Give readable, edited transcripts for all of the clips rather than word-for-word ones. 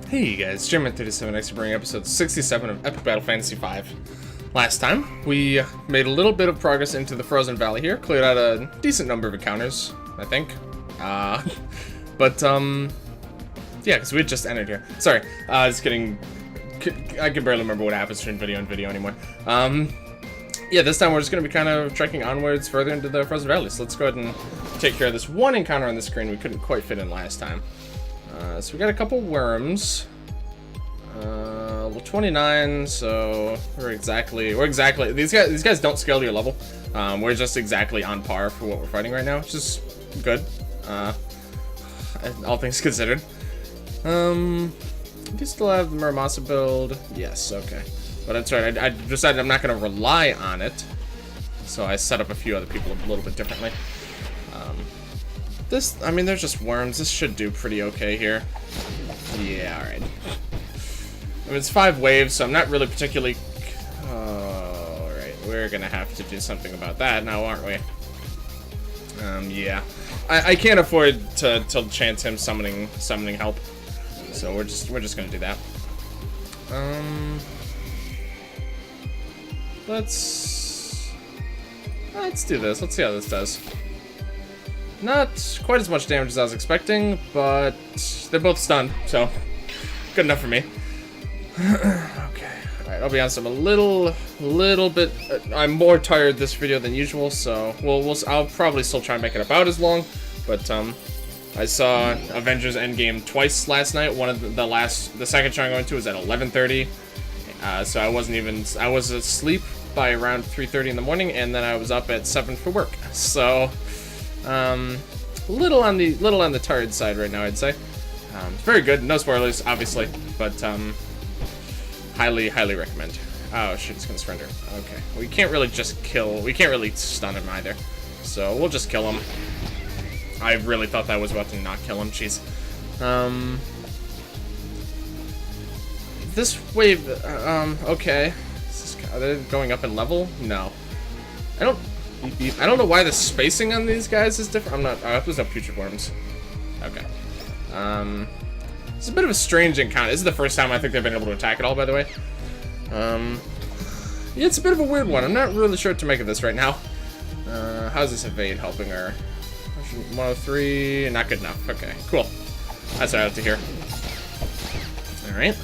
Hey guys, German37X to bring episode 67 of Epic Battle Fantasy V. Last time, we made a little bit of progress into the Frozen Valley here, cleared out a decent number of encounters, I think. Yeah, because we had just entered here. Sorry, just kidding. I can barely remember what happens between video and video anymore. Yeah, this time we're just going to be kind of trekking onwards further into the Frozen Valley, so let's go ahead and take care of this one encounter on the screen we couldn't quite fit in last time. So we got a couple worms. Level 29, so we're exactly these guys don't scale to your level. We're just exactly on par for what we're fighting right now, which is good. All things considered. Do you still have the Muramasa build? Yes, okay. But that's right, I decided I'm not gonna rely on it. So I set up a few other people a little bit differently. I mean, they're just worms. This should do pretty okay here. Yeah, alright. I mean, it's 5 waves, so I'm not really particularly... Alright, we're gonna have to do something about that now, aren't we? Yeah. I can't afford to chance him summoning help. So we're just gonna do that. Let's do this. Let's see how this does. Not quite as much damage as I was expecting, but they're both stunned, so good enough for me. Okay, alright, I'll be honest, I'm a little bit, I'm more tired this video than usual, so I'll probably still try and make it about as long, but I saw Avengers Endgame twice last night. One of the second show I'm going to was at 11:30, so I was asleep by around 3:30 in the morning, and then I was up at 7 for work, so little on the tired side right now, I'd say. Very good, no spoilers, obviously, but highly recommend. Oh shit, he's gonna surrender. Okay, we can't really stun him either, so we'll just kill him. I really thought that was about to not kill him. Jeez. This wave, okay. Are they going up in level? No. I don't know why the spacing on these guys is different. There's no future worms. Okay. It's a bit of a strange encounter. This is the first time I think they've been able to attack at all, by the way. Yeah, it's a bit of a weird one. I'm not really sure what to make of this right now. How's this evade helping her? 103, not good enough. Okay, cool. That's what I have to hear. Alright.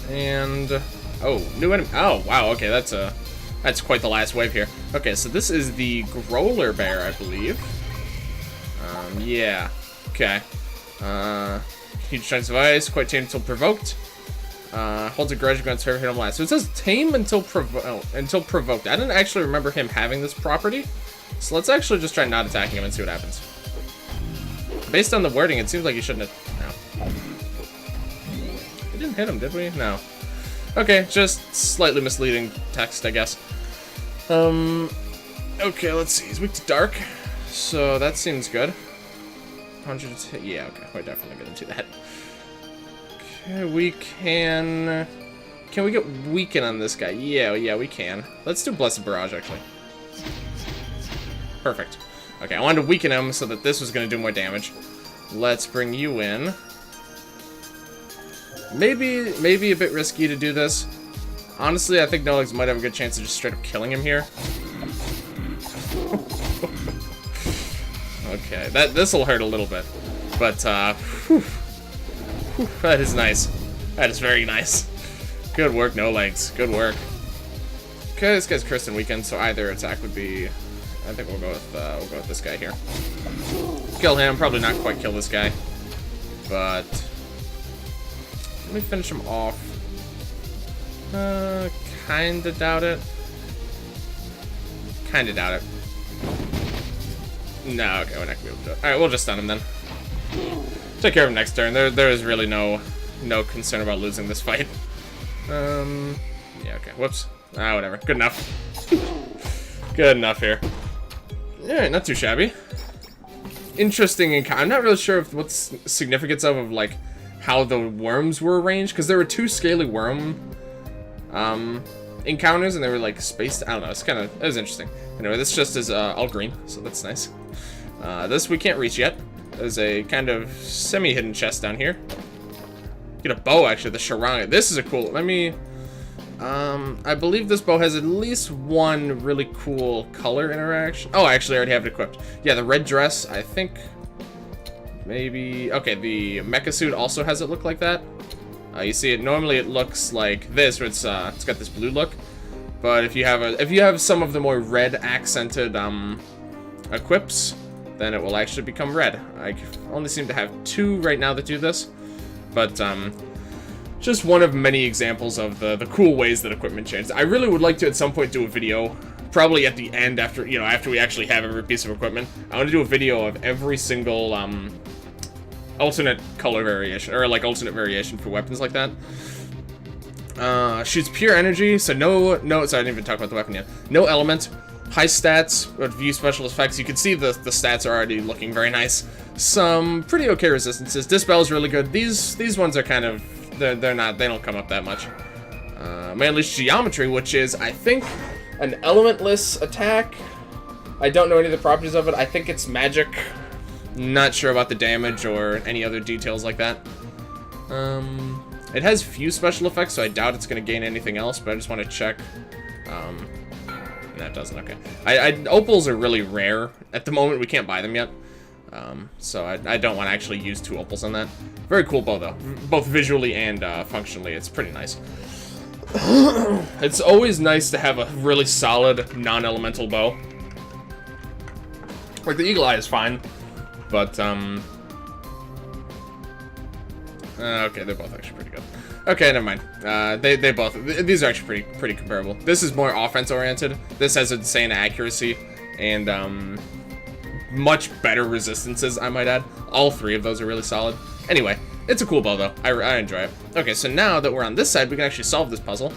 And oh, new enemy. Oh, wow, okay, that's quite the last wave here. Okay, so this is the Growler Bear, I believe. Yeah. Okay. Huge chunks of ice, quite tame until provoked. Holds a grudge against whoever hit him last. So it says tame until provoked. I didn't actually remember him having this property. So let's actually just try not attacking him and see what happens. Based on the wording, it seems like you shouldn't have... No. We didn't hit him, did we? No. Okay, just slightly misleading text, I guess. Okay, let's see. He's weak to dark, so that seems good. 100 hit. Yeah, okay, we're definitely gonna do that. Okay, we can... Can we get weaken on this guy? Yeah, we can. Let's do Blessed Barrage, actually. Perfect. Okay, I wanted to weaken him so that this was gonna do more damage. Let's bring you in. Maybe a bit risky to do this. Honestly, I think No Legs might have a good chance of just straight up killing him here. Okay, this'll hurt a little bit, but that is nice. That is very nice. Good work, No Legs. Good work. Okay, this guy's cursed and weakened, so either attack would be. I think we'll go with this guy here. Kill him. Probably not quite kill this guy, but. Let me finish him off. Kinda doubt it. Kinda doubt it. No, okay, we're not gonna be able to do it. Alright, we'll just stun him then. Take care of him next turn. There is really no concern about losing this fight. Yeah, okay, whoops. Whatever. Good enough. Good enough here. Alright, not too shabby. Interesting encounter. I'm not really sure what's significance of like how the worms were arranged, because there were 2 scaly worm encounters and they were like spaced. I don't know, it was interesting. Anyway, this just is all green, so that's nice. This we can't reach yet. There's a kind of semi-hidden chest down here. Get a bow, actually, the Sharanga. This is a cool... Let me... I believe this bow has at least one really cool color interaction. Oh, I actually already have it equipped. Yeah, the red dress, I think... Maybe... Okay, the mecha suit also has it look like that. You see it, normally it looks like this, where it's got this blue look. But if you have some of the more red accented, equips, then it will actually become red. I only seem to have 2 right now that do this. But, just one of many examples of the cool ways that equipment changes. I really would like to at some point do a video, probably at the end after, you know, after we actually have every piece of equipment. I want to do a video of every single, alternate color variation, or like alternate variation for weapons like that. Shoots pure energy, so no, so I didn't even talk about the weapon yet. No element, high stats, but view special effects. You can see the stats are already looking very nice. Some pretty okay resistances. Dispel is really good. These ones are kind of, they don't come up that much. My Unleashed Geometry, which is, I think, an elementless attack. I don't know any of the properties of it. I think it's magic. Not sure about the damage or any other details like that. It has few special effects, so I doubt it's going to gain anything else, but I just want to check. That doesn't, okay. Opals are really rare. At the moment, we can't buy them yet. So I don't want to actually use 2 opals on that. Very cool bow, though. Both visually and functionally, it's pretty nice. It's always nice to have a really solid, non-elemental bow. Like, the Eagle Eye is fine, but, okay, they're both actually pretty good. Okay, never mind. They both, these are actually pretty comparable. This is more offense-oriented. This has insane accuracy, and, much better resistances, I might add. All 3 of those are really solid. Anyway, it's a cool bow, though. I enjoy it. Okay, so now that we're on this side, we can actually solve this puzzle.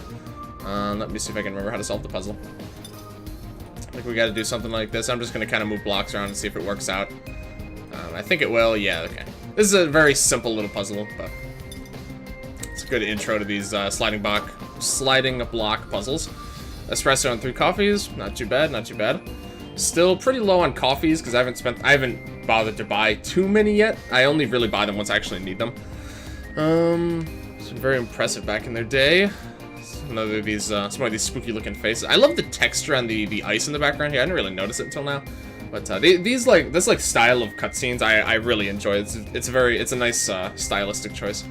Let me see if I can remember how to solve the puzzle. I think we gotta do something like this. I'm just gonna kind of move blocks around and see if it works out. I think it will. Yeah, okay. This is a very simple little puzzle, but it's a good intro to these sliding block puzzles. Espresso and 3 coffees. Not too bad, not too bad. Still pretty low on coffees because I haven't bothered to buy too many yet. I only really buy them once I actually need them. Some very impressive back in their day. Some of these spooky looking faces. I love the texture on the ice in the background here. I didn't really notice it until now. But this style of cutscenes I really enjoy. It's a nice stylistic choice.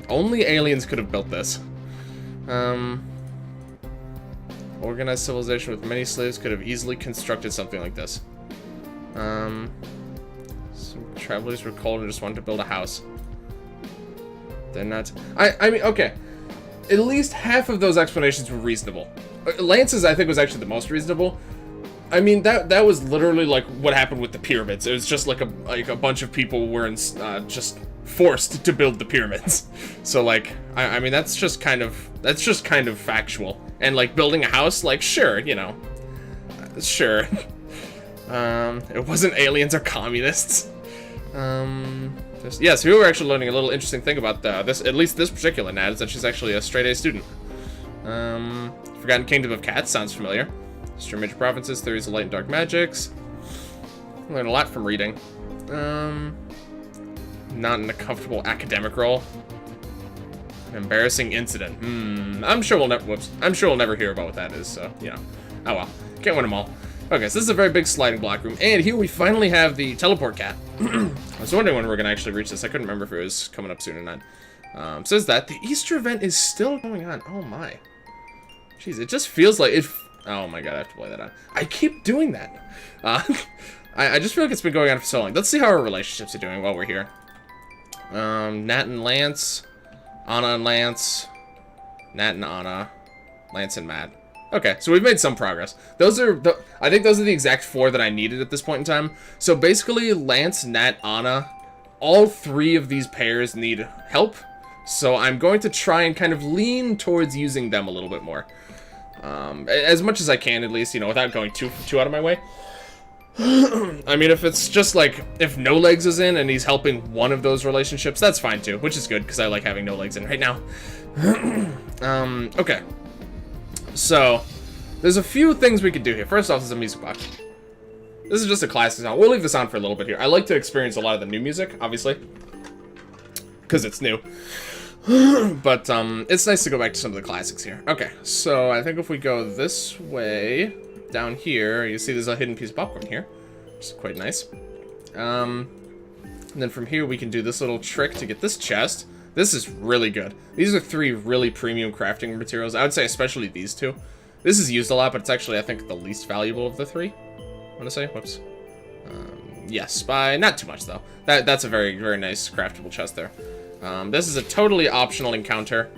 Only aliens could have built this. Organized civilization with many slaves could have easily constructed something like this. Some travelers were cold and just wanted to build a house. They're not... I mean, okay. At least half of those explanations were reasonable. Lance's, I think, was actually the most reasonable. I mean, that was literally like what happened with the pyramids. It was just like a bunch of people were just forced to build the pyramids. So like, I mean, that's just kind of factual. And like building a house, like sure, you know, sure. It wasn't aliens or communists. Yes, we were actually learning a little interesting thing about at least this particular Nat, is that she's actually a straight A student. Forgotten Kingdom of Cats sounds familiar. History of major provinces, theories of light and dark magics. Learned a lot from reading. Not in a comfortable academic role. An embarrassing incident. I'm sure we'll never hear about what that is, so, you know. Oh well. Can't win them all. Okay, so this is a very big sliding block room, and here we finally have the teleport cat. I was wondering when we were going to actually reach this. I couldn't remember if it was coming up soon or not. Says that. The Easter event is still going on. Oh my. Jeez, it just feels like it... Oh my god, I have to play that on. I keep doing that. I just feel like it's been going on for so long. Let's see how our relationships are doing while we're here. Nat and Lance. Anna and Lance. Nat and Anna. Lance and Matt. Okay, so we've made some progress. I think those are the exact 4 that I needed at this point in time. So basically, Lance, Nat, Anna, all 3 of these pairs need help. So I'm going to try and kind of lean towards using them a little bit more. As much as I can, at least, you know, without going too out of my way. I mean, if it's just like, if No Legs is in and he's helping one of those relationships, that's fine too, which is good, because I like having No Legs in right now. Okay. So, there's a few things we could do here. First off, there's a music box. This is just a classic song. We'll leave this on for a little bit here. I like to experience a lot of the new music, obviously, because it's new. But it's nice to go back to some of the classics here. Okay, so I think if we go this way, down here, you see there's a hidden piece of popcorn here, which is quite nice. And then from here we can do this little trick to get this chest. This is really good. These are 3 really premium crafting materials. I would say especially these 2. This is used a lot, but it's actually, I think, the least valuable of the 3. I want to say, whoops. Yes, by not too much though. That's a very, very nice craftable chest there. This is a totally optional encounter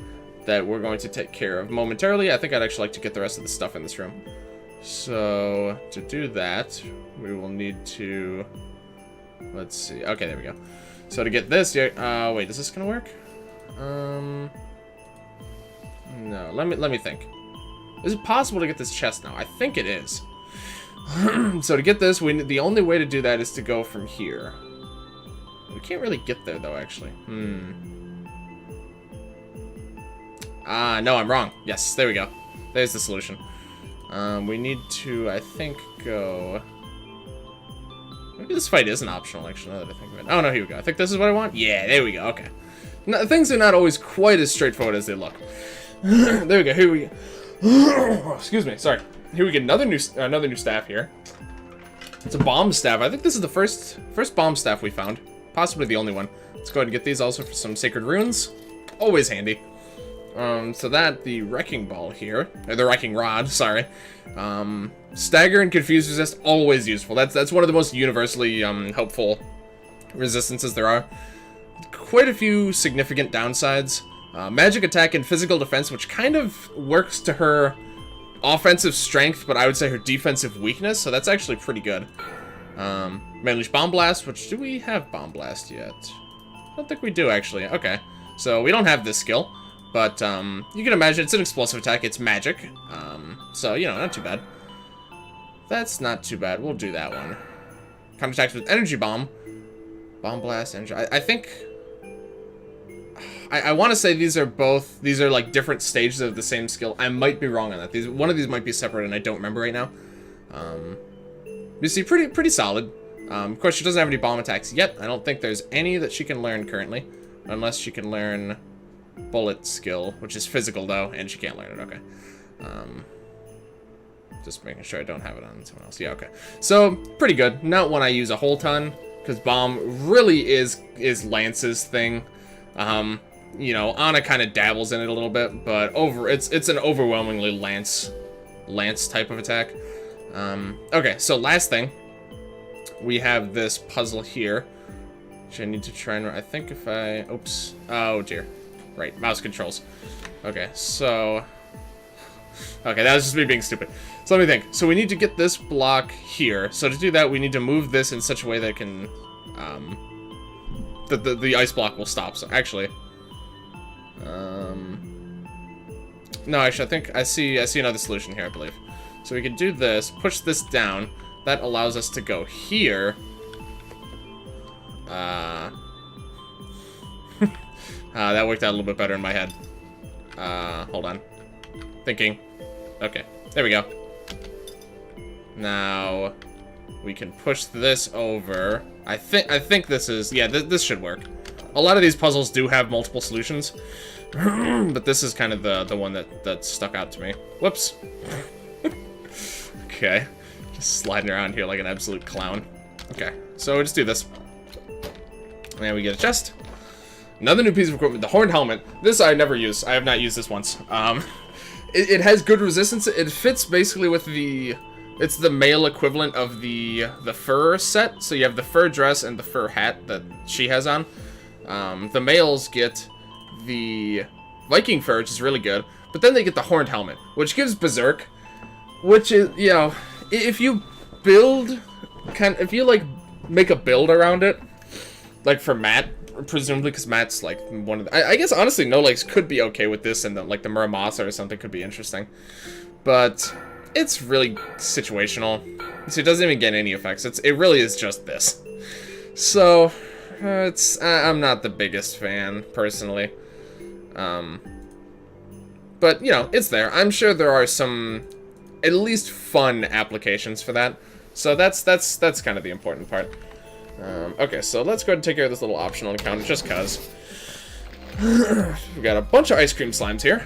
that we're going to take care of momentarily. I think I'd actually like to get the rest of the stuff in this room. So, to do that, we will need to... Let's see. Okay, there we go. So to get this... wait, is this gonna work? No, let me think. Is it possible to get this chest now? I think it is. So to get this, the only way to do that is to go from here. We can't really get there, though, actually. No, I'm wrong. Yes, there we go. There's the solution. We need to, I think, go... Maybe this fight isn't optional, actually, now that I think of it. Oh, no, here we go. I think this is what I want? Yeah, there we go. Okay. No, things are not always quite as straightforward as they look. There we go. Here we go. Excuse me. Sorry. Here we get another new staff here. It's a bomb staff. I think this is the first bomb staff we found. Possibly the only one. Let's go ahead and get these also for some sacred runes. Always handy. So that, the wrecking ball here, or the wrecking rod, sorry. Stagger and confuse resist, always useful. That's one of the most universally helpful resistances there are. Quite a few significant downsides. Magic attack and physical defense, which kind of works to her offensive strength, but I would say her defensive weakness, so that's actually pretty good. Unleash Bomb Blast, which, do we have Bomb Blast yet? I don't think we do, actually. Okay, so we don't have this skill, but you can imagine it's an explosive attack, it's magic, so, you know, not too bad. That's not too bad, we'll do that one. Counterattacks with Energy Bomb. Bomb Blast, Energy... I think... I want to say these are like different stages of the same skill. I might be wrong on that. One of these might be separate and I don't remember right now. You see, pretty solid. Of course, she doesn't have any bomb attacks yet. I don't think there's any that she can learn currently. Unless she can learn bullet skill, which is physical though, and she can't learn it, okay. Just making sure I don't have it on someone else. Yeah, okay. So, pretty good. Not one I use a whole ton, because bomb really is Lance's thing. You know, Anna kind of dabbles in it a little bit, but it's an overwhelmingly Lance type of attack. Okay, so last thing, we have this puzzle here, which I need to try and, I think if I, oops, oh dear, right, mouse controls. Okay, so, okay, that was just me being stupid. So let me think. So we need to get this block here. So to do that, we need to move this in such a way that it can, the ice block will stop. So actually, no, actually, I think I see another solution here, I believe. So we can do this, push this down. That allows us to go here. That worked out a little bit better in my head. Hold on. Thinking. Okay, there we go. Now we can push this over. I think this is, yeah, this should work. A lot of these puzzles do have multiple solutions, but this is kind of the one that stuck out to me. Whoops. Okay, just sliding around here like an absolute clown. Okay, so we just do this. And we get a chest. Another new piece of equipment, the horned helmet. This I never use. I have not used this once. It has good resistance. It fits basically with it's the male equivalent of the fur set. So you have the fur dress and the fur hat that she has on. The males get the Viking fur, which is really good. But then they get the horned helmet, which gives Berserk, which is, you know, if you build, if you like make a build around it, like for Matt, presumably because Matt's like one of the, I guess honestly No Legs could be okay with this, and like the Muramasa or something could be interesting, but it's really situational, so it doesn't even get any effects. It really is just this. So I'm not the biggest fan personally, but you know, it's there. I'm sure there are some at least fun applications for that, so that's kind of the important part. Okay, so let's go ahead and take care of this little optional encounter, just cause. We got a bunch of ice cream slimes here.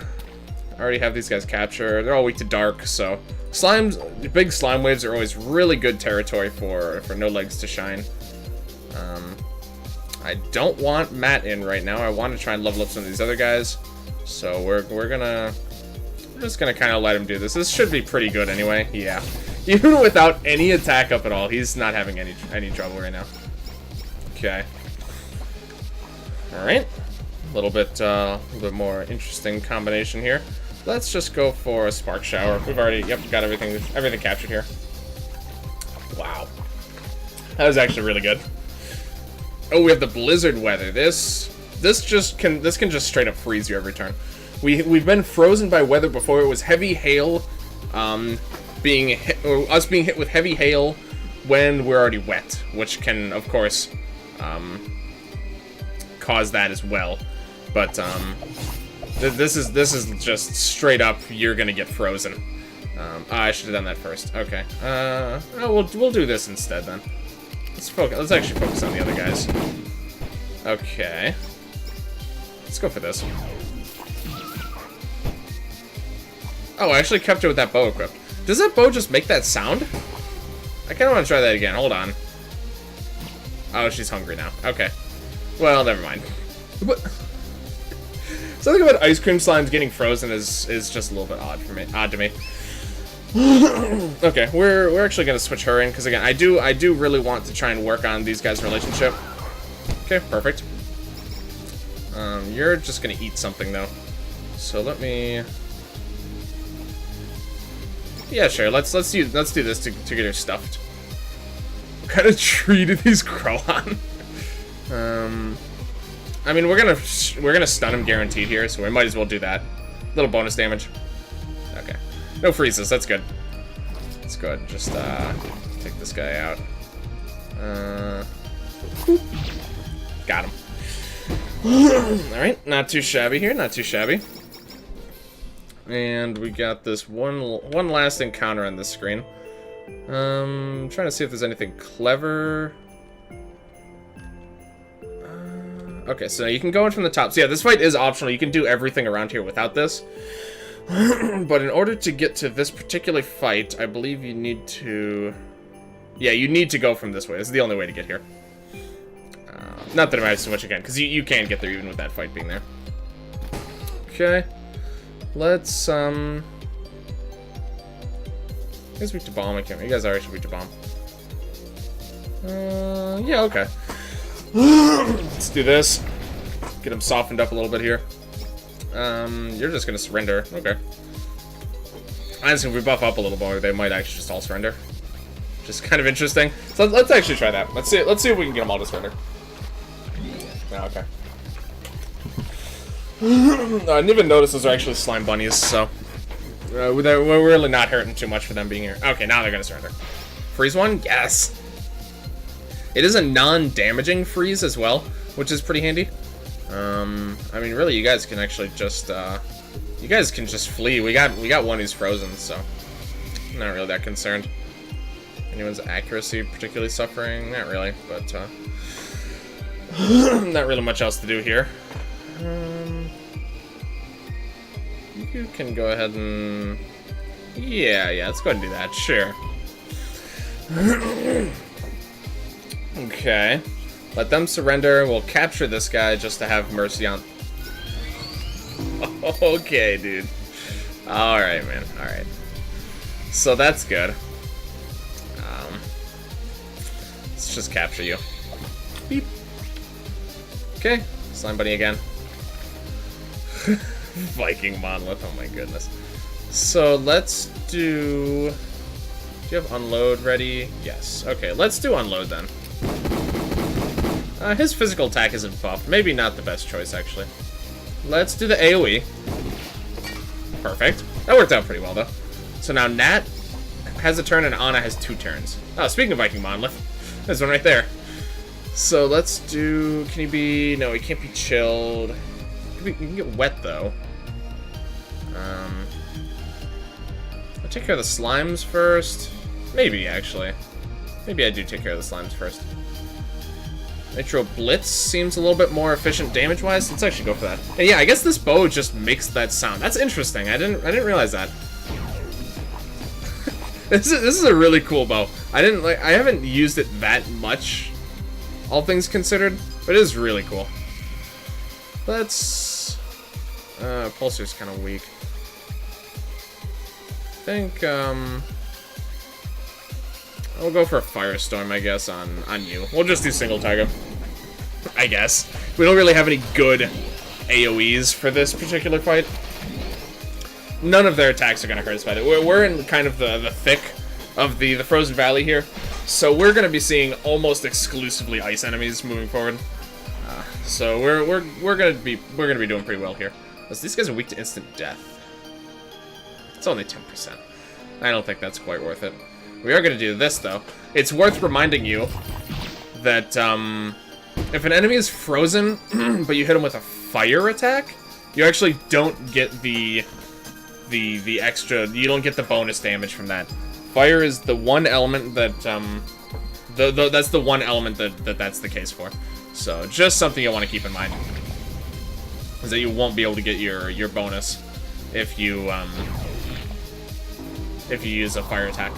I already have these guys captured. They're all weak to dark, so slimes, big slime waves are always really good territory for no legs to shine. I don't want Matt in right now. I want to try and level up some of these other guys, so we're just gonna kind of let him do this. This should be pretty good anyway. Yeah, even without any attack up at all, he's not having any trouble right now. Okay. All right. A little bit more interesting combination here. Let's just go for a spark shower. We've already, yep, got everything captured here. Wow, that was actually really good. Oh, we have the blizzard weather. This can just straight up freeze you every turn. We've been frozen by weather before. It was heavy hail, us being hit with heavy hail when we're already wet, which can of course cause that as well. But this is just straight up. You're gonna get frozen. I should have done that first. Okay. We'll do this instead then. Let's actually focus on the other guys. Okay. Let's go for this. Oh, I actually kept it with that bow equipped. Does that bow just make that sound? I kind of want to try that again. Hold on. Oh, she's hungry now. Okay. Well, never mind. But something about ice cream slimes getting frozen is just a little bit odd to me. Okay, we're actually gonna switch her in because again, I do really want to try and work on these guys' relationship. Okay, perfect. You're just gonna eat something though, so let me. Yeah, sure. Let's do this to get her stuffed. What kind of tree did these grow on? I mean, we're gonna stun him guaranteed here, so we might as well do that. Little bonus damage. Okay. No freezes, that's good. Let's go ahead and just take this guy out. Got him. Alright, not too shabby here, not too shabby. And we got this one last encounter on this screen. Trying to see if there's anything clever. Okay, so you can go in from the top. So yeah, this fight is optional. You can do everything around here without this. But in order to get to this particular fight, I believe you need to... Yeah, you need to go from this way. This is the only way to get here. Not that it matters too much again, because you can get there even with that fight being there. Okay. Let's, You guys weak to bomb, I can't... You guys are actually weak to bomb. Yeah, okay. Let's do this. Get him softened up a little bit here. You're just gonna surrender. Okay. Honestly, if we buff up a little more, they might actually just all surrender. Which is kind of interesting. So let's actually try that. Let's see if we can get them all to surrender. Oh, okay. I didn't even notice those are actually slime bunnies, so we're really not hurting too much for them being here. Okay, now they're gonna surrender. Freeze one? Yes. It is a non-damaging freeze as well, which is pretty handy. I mean, really, you guys can actually just, you guys can just flee. We got one who's frozen, so I'm not really that concerned. Anyone's accuracy particularly suffering? Not really, but, not really much else to do here. You can go ahead and, yeah, let's go ahead and do that, sure. Okay. Let them surrender. We'll capture this guy just to have mercy on... Okay, dude. Alright, man. Alright. So that's good. Let's just capture you. Beep. Okay. Slime bunny again. Viking monolith. Oh my goodness. So let's do... Do you have unload ready? Yes. Okay, let's do unload then. His physical attack isn't buffed. Maybe not the best choice, actually. Let's do the AoE. Perfect. That worked out pretty well, though. So now Nat has a turn and Anna has 2 turns. Oh, speaking of Viking Monolith, there's one right there. So let's do... Can he be... No, he can't be chilled. He can get wet, though. I'll take care of the slimes first. Maybe, actually. Maybe I do take care of the slimes first. Nitro Blitz seems a little bit more efficient damage-wise. Let's actually go for that. And yeah, I guess this bow just makes that sound. That's interesting. I didn't realize that. This is a really cool bow. I haven't used it that much, all things considered, but it is really cool. Let's Pulsar's kind of weak. I think I'll go for a Firestorm, I guess, on you. We'll just do single target, I guess. We don't really have any good AoEs for this particular fight. None of their attacks are going to hurt us by it. We're in kind of the thick of the Frozen Valley here, so we're going to be seeing almost exclusively ice enemies moving forward. So we're going to be doing pretty well here. These guys are weak to instant death. It's only 10%. I don't think that's quite worth it. We are going to do this, though. It's worth reminding you that if an enemy is frozen, but you hit him with a fire attack, you actually don't get the extra... You don't get the bonus damage from that. Fire is the one element that... that's the one element that's the case for. So, just something you want to keep in mind. Is that you won't be able to get your bonus if you use a fire attack.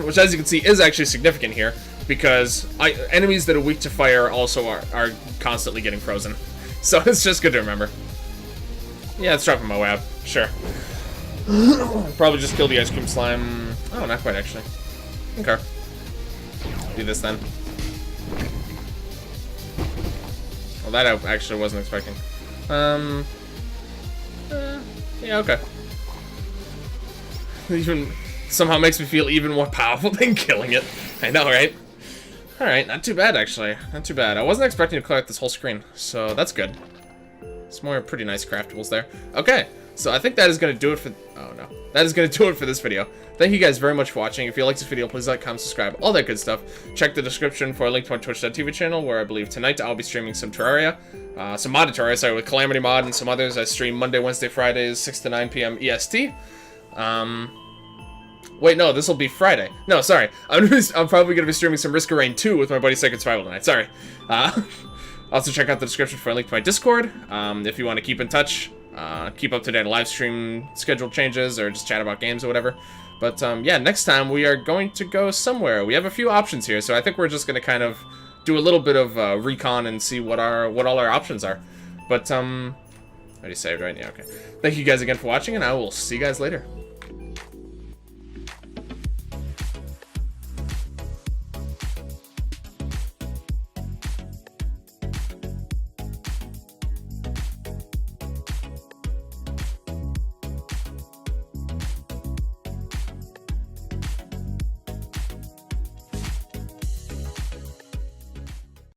Which, as you can see, is actually significant here, because enemies that are weak to fire also are constantly getting frozen. So it's just good to remember. Yeah, let's drop him my way up. Sure. Probably just kill the ice cream slime. Oh, not quite, actually. Okay. Do this, then. Well, that I actually wasn't expecting. Yeah, okay. Even... somehow makes me feel even more powerful than killing it. I know, right? Alright, not too bad, actually. Not too bad. I wasn't expecting to clear out this whole screen, so that's good. Some more pretty nice craftables there. Okay, so I think that is going to do it for... Oh, no. That is going to do it for this video. Thank you guys very much for watching. If you liked this video, please like, comment, subscribe, all that good stuff. Check the description for a link to my Twitch.tv channel, where I believe tonight I'll be streaming some Terraria. Some modded Terraria, sorry, with Calamity Mod and some others. I stream Monday, Wednesday, Fridays, 6 to 9 p.m. EST. Wait, no, this will be Friday. No, sorry. I'm probably going to be streaming some Risk of Rain 2 with my buddy Sacred Survival tonight. Sorry. Also, check out the description for a link to my Discord. If you want to keep in touch, keep up to date on live stream schedule changes, or just chat about games or whatever. But, yeah, next time we are going to go somewhere. We have a few options here, so I think we're just going to kind of do a little bit of recon and see what all our options are. But, already saved, right? Yeah, okay. Thank you guys again for watching, and I will see you guys later.